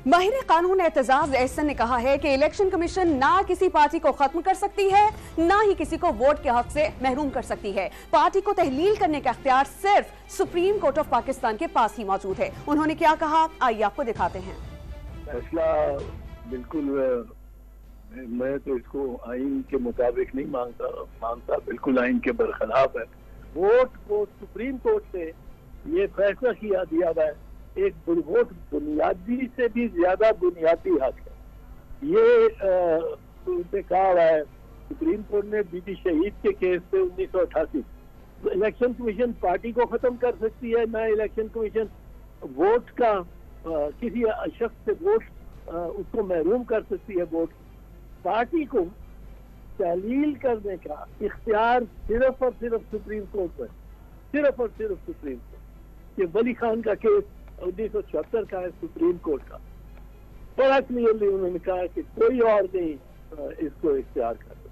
माहिर कानून एतजाज एहसन ने कहा है कि इलेक्शन कमीशन ना किसी पार्टी को खत्म कर सकती है, ना ही किसी को वोट के हक से महरूम कर सकती है। पार्टी को तहलील करने का इख्तियार सिर्फ सुप्रीम कोर्ट ऑफ पाकिस्तान के पास ही मौजूद है। उन्होंने क्या कहा, आइए आपको दिखाते हैं। फैसला बिल्कुल मैं तो इसको आइन के मुताबिक नहीं मानता, बिल्कुल आइन के बरखिलाफ है। वोट को सुप्रीम कोर्ट से ये फैसला दिया हुआ है, एक वोट बुनियादी से भी ज्यादा बुनियादी हक है। ये उनसे कहा हुआ है सुप्रीम कोर्ट ने बीबी शहीद के केस पे 1988 इलेक्शन कमीशन पार्टी को खत्म कर सकती है, ना इलेक्शन कमीशन वोट का किसी शख्स से वोट उसको महरूम कर सकती है। वोट पार्टी को तहलील करने का इख्तियार सिर्फ और सिर्फ सुप्रीम कोर्ट पर, सिर्फ और सिर्फ सुप्रीम कोर्ट। ये वली खान का केस 1976 का है, सुप्रीम कोर्ट का। बड़ा क्लियरली उन्होंने कहा कि कोई और नहीं इसको इख्तियार कर सकता।